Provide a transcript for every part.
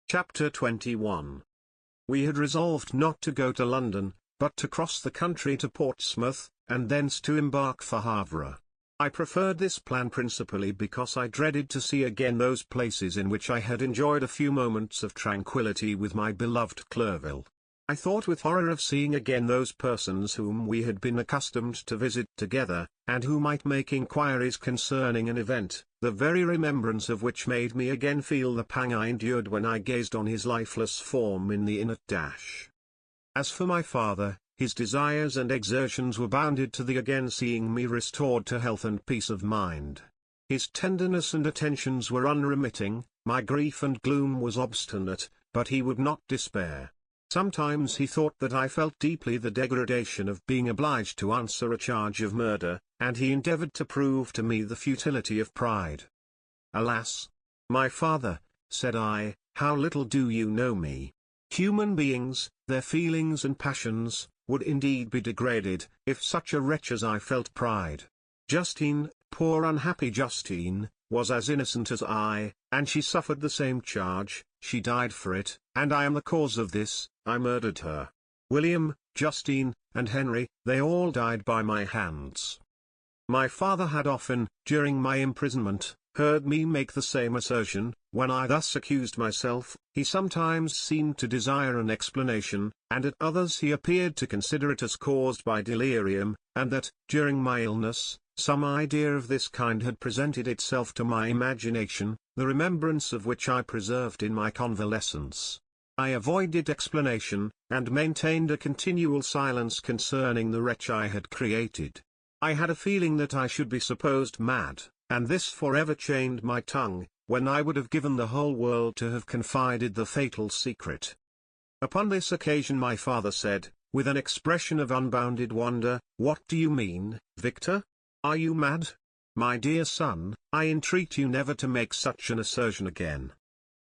Chapter 21. We had resolved not to go to London, but to cross the country to Portsmouth, and thence to embark for Havre. I preferred this plan principally because I dreaded to see again those places in which I had enjoyed a few moments of tranquillity with my beloved Clerval. I thought with horror of seeing again those persons whom we had been accustomed to visit together, and who might make inquiries concerning an event, the very remembrance of which made me again feel the pang I endured when I gazed on his lifeless form in the inn at Dash. As for my father, his desires and exertions were bounded to the again seeing me restored to health and peace of mind. His tenderness and attentions were unremitting, my grief and gloom was obstinate, but he would not despair. Sometimes he thought that I felt deeply the degradation of being obliged to answer a charge of murder, and he endeavored to prove to me the futility of pride. Alas! My father, said I, how little do you know me. Human beings, their feelings and passions, would indeed be degraded, if such a wretch as I felt pride. Justine, poor unhappy Justine, was as innocent as I, and she suffered the same charge, she died for it, and I am the cause of this, I murdered her. William, Justine, and Henry, they all died by my hands. My father had often, during my imprisonment, heard me make the same assertion. When I thus accused myself, he sometimes seemed to desire an explanation, and at others he appeared to consider it as caused by delirium, and that, during my illness, some idea of this kind had presented itself to my imagination, the remembrance of which I preserved in my convalescence. I avoided explanation, and maintained a continual silence concerning the wretch I had created. I had a feeling that I should be supposed mad, and this forever chained my tongue, when I would have given the whole world to have confided the fatal secret. Upon this occasion my father said, with an expression of unbounded wonder, "What do you mean, Victor? Are you mad? My dear son, I entreat you never to make such an assertion again."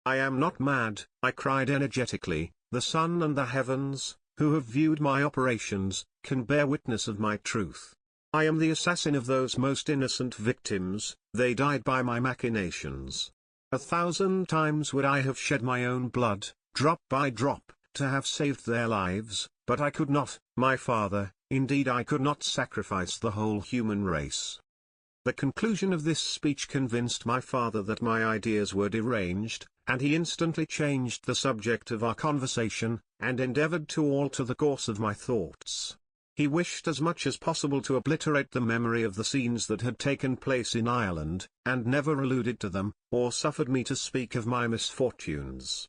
"I am not mad," I cried energetically, "the sun and the heavens, who have viewed my operations, can bear witness of my truth. I am the assassin of those most innocent victims, they died by my machinations. 1,000 times would I have shed my own blood, drop by drop, to have saved their lives, but I could not, my father, indeed I could not sacrifice the whole human race." The conclusion of this speech convinced my father that my ideas were deranged, and he instantly changed the subject of our conversation, and endeavored to alter the course of my thoughts. He wished as much as possible to obliterate the memory of the scenes that had taken place in Ireland, and never alluded to them, or suffered me to speak of my misfortunes.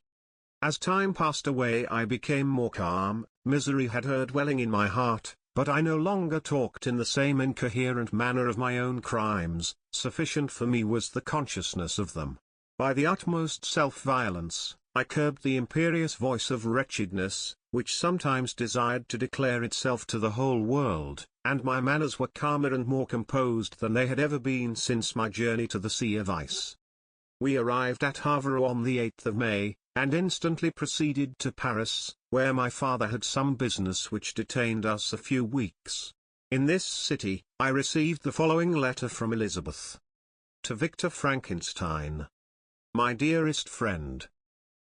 As time passed away I became more calm, misery had her dwelling in my heart, but I no longer talked in the same incoherent manner of my own crimes, sufficient for me was the consciousness of them. By the utmost self-violence, I curbed the imperious voice of wretchedness, which sometimes desired to declare itself to the whole world, and my manners were calmer and more composed than they had ever been since my journey to the Sea of Ice. We arrived at Havre on the 8th of May, and instantly proceeded to Paris, where my father had some business which detained us a few weeks. In this city, I received the following letter from Elizabeth. To Victor Frankenstein. My dearest friend.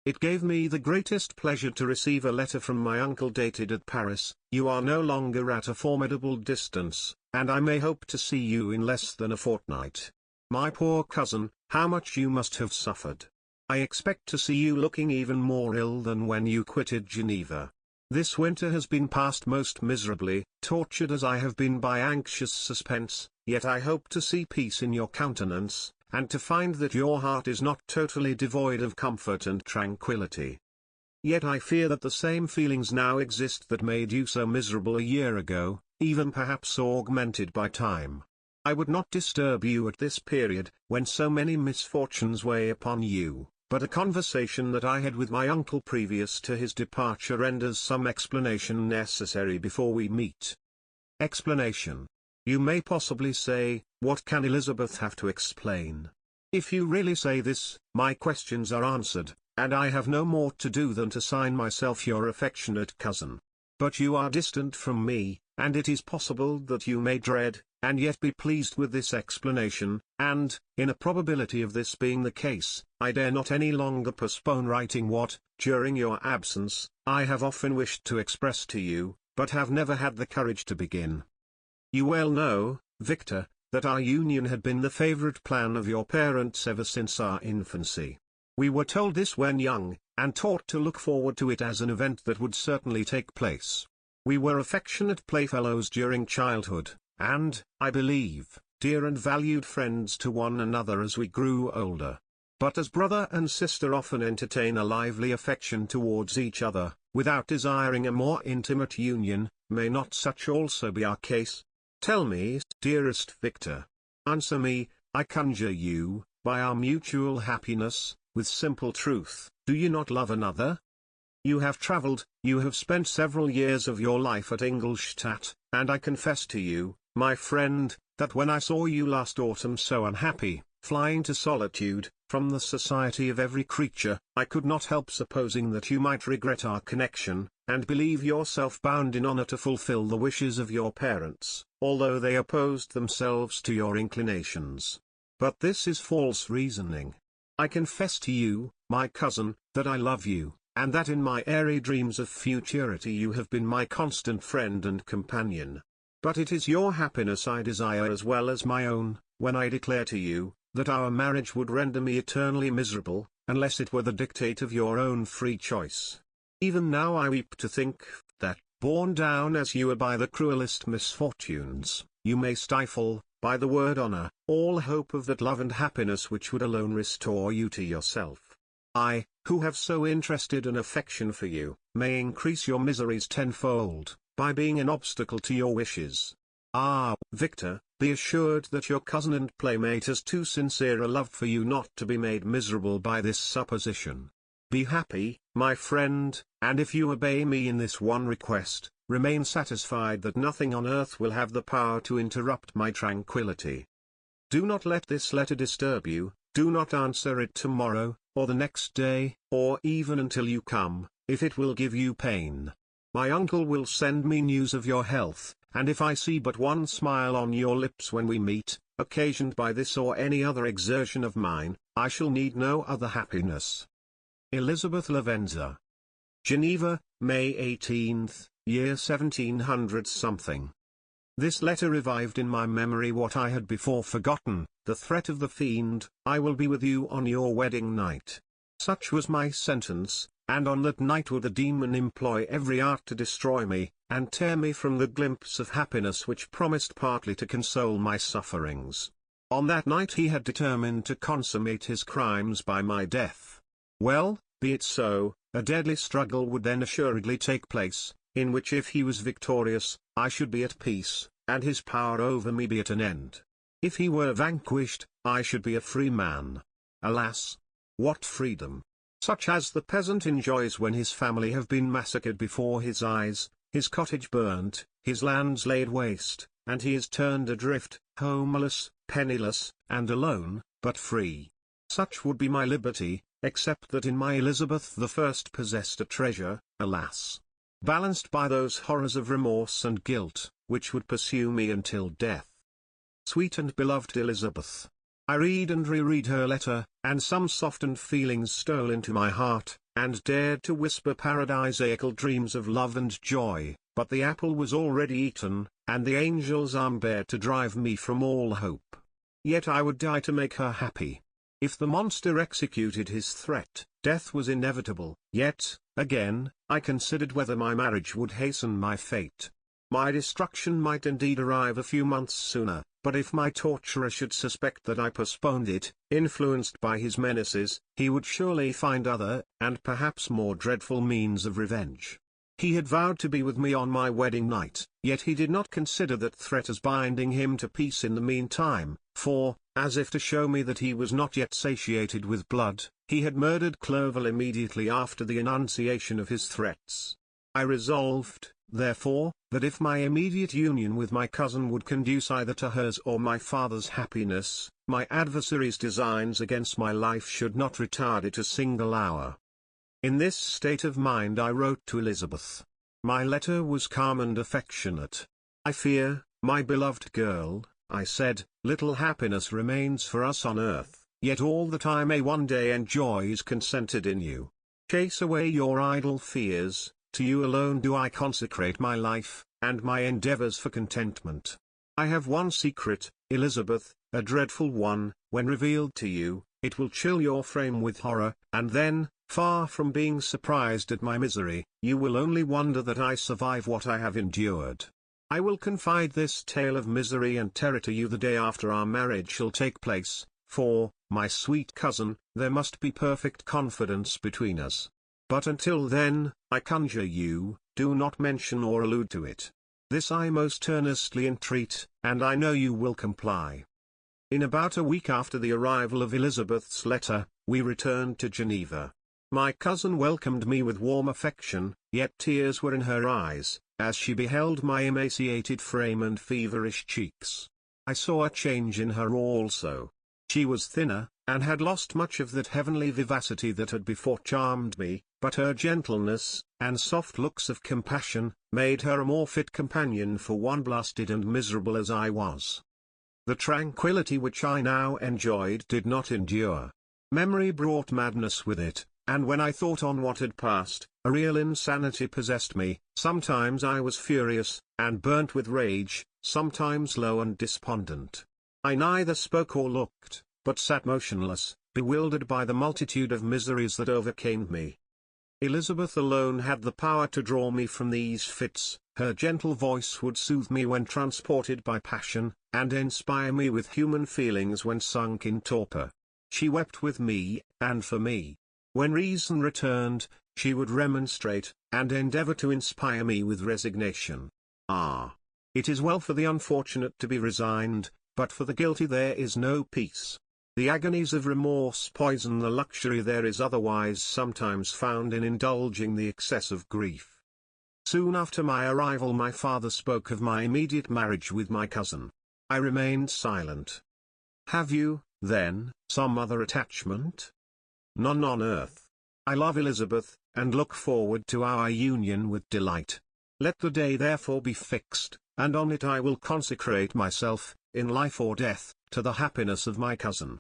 It gave me the greatest pleasure to receive a letter from my uncle dated at Paris. You are no longer at a formidable distance, and I may hope to see you in less than a fortnight. My poor cousin, how much you must have suffered. I expect to see you looking even more ill than when you quitted Geneva. This winter has been passed most miserably, tortured as I have been by anxious suspense, yet I hope to see peace in your countenance, and to find that your heart is not totally devoid of comfort and tranquillity. Yet I fear that the same feelings now exist that made you so miserable a year ago, even perhaps augmented by time. I would not disturb you at this period, when so many misfortunes weigh upon you, but a conversation that I had with my uncle previous to his departure renders some explanation necessary before we meet. Explanation. You may possibly say, what can Elizabeth have to explain? If you really say this, my questions are answered, and I have no more to do than to sign myself your affectionate cousin. But you are distant from me, and it is possible that you may dread, and yet be pleased with this explanation, and, in a probability of this being the case, I dare not any longer postpone writing what, during your absence, I have often wished to express to you, but have never had the courage to begin. You well know, Victor, that our union had been the favorite plan of your parents ever since our infancy. We were told this when young, and taught to look forward to it as an event that would certainly take place. We were affectionate playfellows during childhood, and, I believe, dear and valued friends to one another as we grew older. But as brother and sister often entertain a lively affection towards each other, without desiring a more intimate union, may not such also be our case? Tell me, dearest Victor. Answer me, I conjure you, by our mutual happiness, with simple truth, do you not love another? You have travelled, you have spent several years of your life at Ingolstadt, and I confess to you, my friend, that when I saw you last autumn so unhappy, flying to solitude, from the society of every creature, I could not help supposing that you might regret our connection, and believe yourself bound in honour to fulfil the wishes of your parents, although they opposed themselves to your inclinations. But this is false reasoning. I confess to you, my cousin, that I love you, and that in my airy dreams of futurity you have been my constant friend and companion. But it is your happiness I desire as well as my own, when I declare to you, that our marriage would render me eternally miserable, unless it were the dictate of your own free choice. Even now I weep to think, that, borne down as you are by the cruelest misfortunes, you may stifle, by the word honour, all hope of that love and happiness which would alone restore you to yourself. I, who have so interested an affection for you, may increase your miseries tenfold, by being an obstacle to your wishes. Ah, Victor, be assured that your cousin and playmate has too sincere a love for you not to be made miserable by this supposition. Be happy, my friend, and if you obey me in this one request, remain satisfied that nothing on earth will have the power to interrupt my tranquillity. Do not let this letter disturb you, do not answer it tomorrow, or the next day, or even until you come, if it will give you pain. My uncle will send me news of your health, and if I see but one smile on your lips when we meet, occasioned by this or any other exertion of mine, I shall need no other happiness. Elizabeth Lavenza. Geneva, May 18th, year 1700-something. This letter revived in my memory what I had before forgotten, the threat of the fiend, I will be with you on your wedding night. Such was my sentence, and on that night would the demon employ every art to destroy me, and tear me from the glimpse of happiness which promised partly to console my sufferings. On that night he had determined to consummate his crimes by my death. Well, be it so, a deadly struggle would then assuredly take place, in which if he was victorious, I should be at peace, and his power over me be at an end. If he were vanquished, I should be a free man. Alas! What freedom! Such as the peasant enjoys when his family have been massacred before his eyes, his cottage burnt, his lands laid waste, and he is turned adrift, homeless, penniless, and alone, but free. Such would be my liberty, except that in my Elizabeth the first possessed a treasure, alas! Balanced by those horrors of remorse and guilt, which would pursue me until death. Sweet and beloved Elizabeth! I read and reread her letter, and some softened feelings stole into my heart, and dared to whisper paradisaical dreams of love and joy, but the apple was already eaten, and the angel's arm bared to drive me from all hope. Yet I would die to make her happy. If the monster executed his threat, death was inevitable, yet, again, I considered whether my marriage would hasten my fate. My destruction might indeed arrive a few months sooner, but if my torturer should suspect that I postponed it, influenced by his menaces, he would surely find other, and perhaps more dreadful means of revenge. He had vowed to be with me on my wedding night, yet he did not consider that threat as binding him to peace in the meantime, for, as if to show me that he was not yet satiated with blood, he had murdered Clovel immediately after the enunciation of his threats. I resolved, therefore, that if my immediate union with my cousin would conduce either to hers or my father's happiness, my adversary's designs against my life should not retard it a single hour. In this state of mind I wrote to Elizabeth. My letter was calm and affectionate. I fear, my beloved girl, I said, little happiness remains for us on earth, yet all that I may one day enjoy is consented in you. Chase away your idle fears, to you alone do I consecrate my life, and my endeavors for contentment. I have one secret, Elizabeth, a dreadful one. When revealed to you, it will chill your frame with horror, and then, far from being surprised at my misery, you will only wonder that I survive what I have endured. I will confide this tale of misery and terror to you the day after our marriage shall take place, for, my sweet cousin, there must be perfect confidence between us. But until then, I conjure you, do not mention or allude to it. This I most earnestly entreat, and I know you will comply. In about a week after the arrival of Elizabeth's letter, we returned to Geneva. My cousin welcomed me with warm affection, yet tears were in her eyes, as she beheld my emaciated frame and feverish cheeks. I saw a change in her also. She was thinner, and had lost much of that heavenly vivacity that had before charmed me, but her gentleness, and soft looks of compassion, made her a more fit companion for one blasted and miserable as I was. The tranquillity which I now enjoyed did not endure. Memory brought madness with it, and when I thought on what had passed, a real insanity possessed me. Sometimes I was furious, and burnt with rage, sometimes low and despondent. I neither spoke or looked, but sat motionless, bewildered by the multitude of miseries that overcame me. Elizabeth alone had the power to draw me from these fits. Her gentle voice would soothe me when transported by passion, and inspire me with human feelings when sunk in torpor. She wept with me, and for me. When reason returned, she would remonstrate, and endeavor to inspire me with resignation. Ah! It is well for the unfortunate to be resigned, but for the guilty there is no peace. The agonies of remorse poison the luxury there is otherwise sometimes found in indulging the excess of grief. Soon after my arrival my father spoke of my immediate marriage with my cousin. I remained silent. "Have you, then, some other attachment?" "None on earth. I love Elizabeth, and look forward to our union with delight. Let the day therefore be fixed, and on it I will consecrate myself, in life or death, to the happiness of my cousin."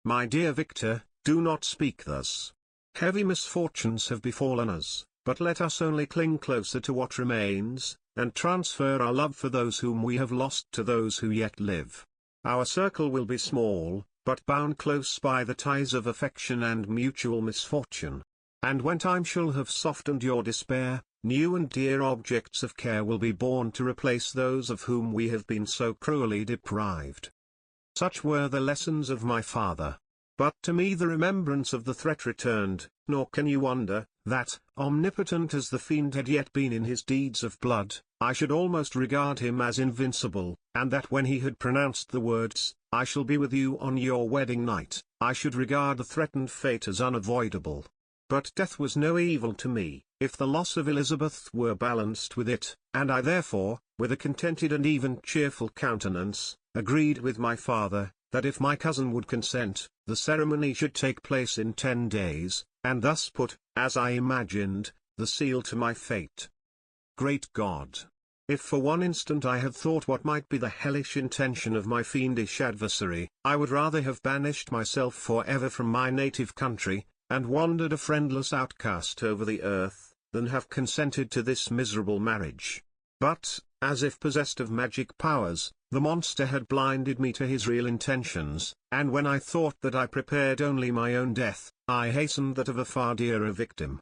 My dear Victor, do not speak thus. Heavy misfortunes have befallen us, but let us only cling closer to what remains, and transfer our love for those whom we have lost to those who yet live. Our circle will be small, but bound close by the ties of affection and mutual misfortune. And when time shall have softened your despair, new and dear objects of care will be born to replace those of whom we have been so cruelly deprived. Such were the lessons of my father. But to me the remembrance of the threat returned, nor can you wonder, that, omnipotent as the fiend had yet been in his deeds of blood, I should almost regard him as invincible, and that when he had pronounced the words, "I shall be with you on your wedding night," I should regard the threatened fate as unavoidable. But death was no evil to me, if the loss of Elizabeth were balanced with it, and I therefore, with a contented and even cheerful countenance, agreed with my father, that if my cousin would consent, the ceremony should take place in 10 days, and thus put, as I imagined, the seal to my fate. Great God! If for one instant I had thought what might be the hellish intention of my fiendish adversary, I would rather have banished myself for ever from my native country, and wandered a friendless outcast over the earth, than have consented to this miserable marriage. But, as if possessed of magic powers, the monster had blinded me to his real intentions, and when I thought that I prepared only my own death, I hastened that of a far dearer victim.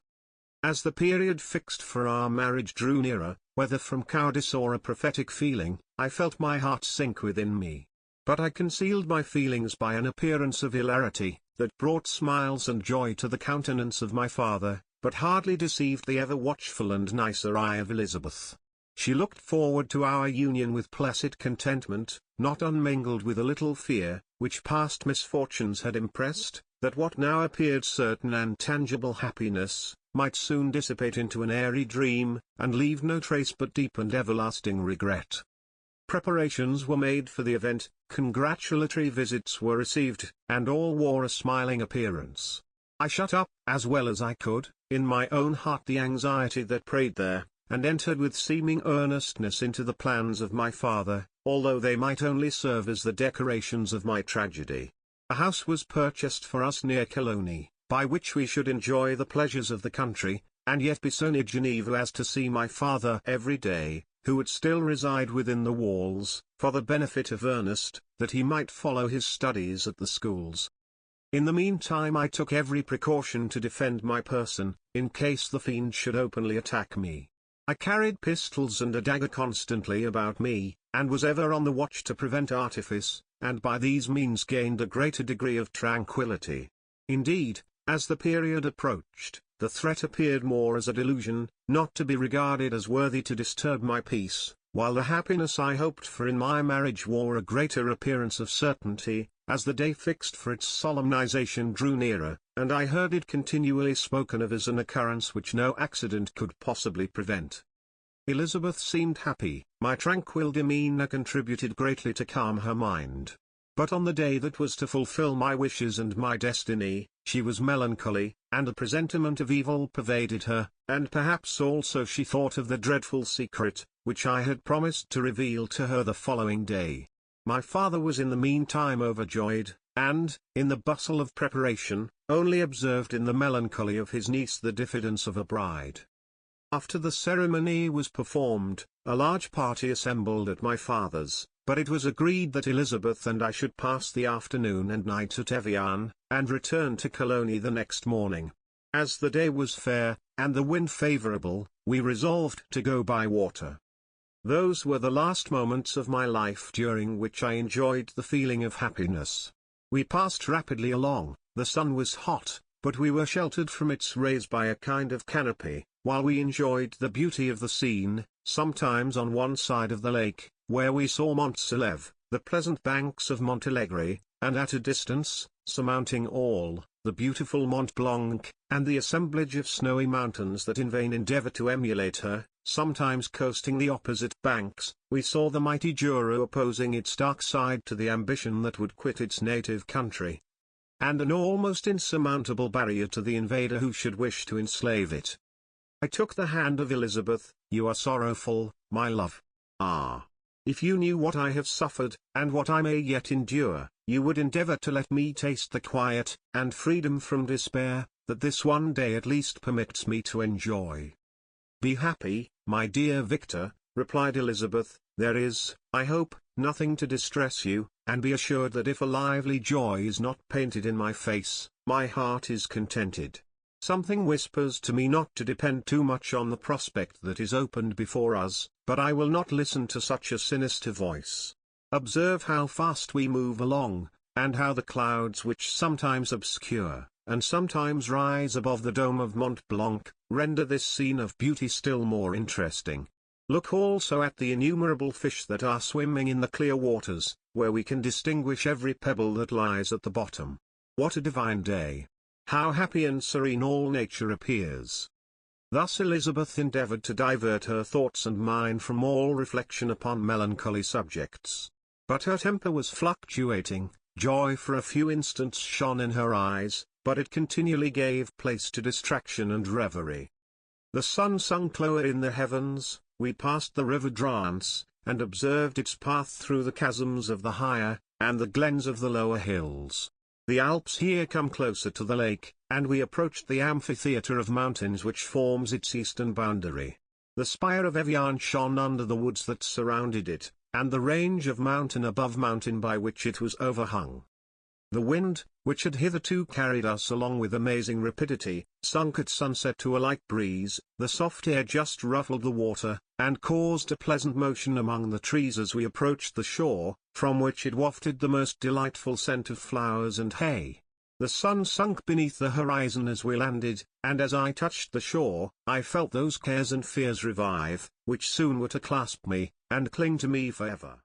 As the period fixed for our marriage drew nearer, whether from cowardice or a prophetic feeling, I felt my heart sink within me. But I concealed my feelings by an appearance of hilarity, that brought smiles and joy to the countenance of my father, but hardly deceived the ever watchful and nicer eye of Elizabeth. She looked forward to our union with placid contentment, not unmingled with a little fear, which past misfortunes had impressed, that what now appeared certain and tangible happiness, might soon dissipate into an airy dream, and leave no trace but deep and everlasting regret. Preparations were made for the event, congratulatory visits were received, and all wore a smiling appearance. I shut up, as well as I could, in my own heart the anxiety that preyed there, and entered with seeming earnestness into the plans of my father, although they might only serve as the decorations of my tragedy. A house was purchased for us near Cologne, by which we should enjoy the pleasures of the country, and yet be so near Geneva as to see my father every day, who would still reside within the walls, for the benefit of Ernest, that he might follow his studies at the schools. In the meantime I took every precaution to defend my person, in case the fiend should openly attack me. I carried pistols and a dagger constantly about me, and was ever on the watch to prevent artifice, and by these means gained a greater degree of tranquillity. Indeed, as the period approached, the threat appeared more as a delusion, not to be regarded as worthy to disturb my peace, while the happiness I hoped for in my marriage wore a greater appearance of certainty, as the day fixed for its solemnization drew nearer, and I heard it continually spoken of as an occurrence which no accident could possibly prevent. Elizabeth seemed happy, my tranquil demeanor contributed greatly to calm her mind. But on the day that was to fulfill my wishes and my destiny, she was melancholy, and a presentiment of evil pervaded her, and perhaps also she thought of the dreadful secret, which I had promised to reveal to her the following day. My father was in the meantime overjoyed, and, in the bustle of preparation, only observed in the melancholy of his niece the diffidence of a bride. After the ceremony was performed, a large party assembled at my father's, but it was agreed that Elizabeth and I should pass the afternoon and night at Evian, and return to Cologne the next morning. As the day was fair, and the wind favourable, we resolved to go by water. Those were the last moments of my life during which I enjoyed the feeling of happiness. We passed rapidly along, the sun was hot, but we were sheltered from its rays by a kind of canopy, while we enjoyed the beauty of the scene, sometimes on one side of the lake, where we saw Mont Salève, the pleasant banks of Montélimar, and at a distance, surmounting all, the beautiful Mont Blanc, and the assemblage of snowy mountains that in vain endeavour to emulate her. Sometimes coasting the opposite banks, we saw the mighty Douro opposing its dark side to the ambition that would quit its native country, and an almost insurmountable barrier to the invader who should wish to enslave it. I took the hand of Elizabeth. "You are sorrowful, my love. Ah! If you knew what I have suffered, and what I may yet endure, you would endeavour to let me taste the quiet, and freedom from despair, that this one day at least permits me to enjoy." "Be happy, my dear Victor," replied Elizabeth, "there is, I hope, nothing to distress you, and be assured that if a lively joy is not painted in my face, my heart is contented. Something whispers to me not to depend too much on the prospect that is opened before us, but I will not listen to such a sinister voice. Observe how fast we move along, and how the clouds which sometimes obscure, and sometimes rise above the dome of Mont Blanc, render this scene of beauty still more interesting. Look also at the innumerable fish that are swimming in the clear waters, where we can distinguish every pebble that lies at the bottom. What a divine day! How happy and serene all nature appears!" Thus Elizabeth endeavoured to divert her thoughts and mine from all reflection upon melancholy subjects. But her temper was fluctuating, joy for a few instants shone in her eyes, but it continually gave place to distraction and reverie. The sun sunk lower in the heavens, we passed the river Drance, and observed its path through the chasms of the higher, and the glens of the lower hills. The Alps here come closer to the lake, and we approached the amphitheatre of mountains which forms its eastern boundary. The spire of Evian shone under the woods that surrounded it, and the range of mountain above mountain by which it was overhung. The wind, which had hitherto carried us along with amazing rapidity, sunk at sunset to a light breeze. The soft air just ruffled the water, and caused a pleasant motion among the trees as we approached the shore, from which it wafted the most delightful scent of flowers and hay. The sun sunk beneath the horizon as we landed, and as I touched the shore, I felt those cares and fears revive, which soon were to clasp me, and cling to me forever.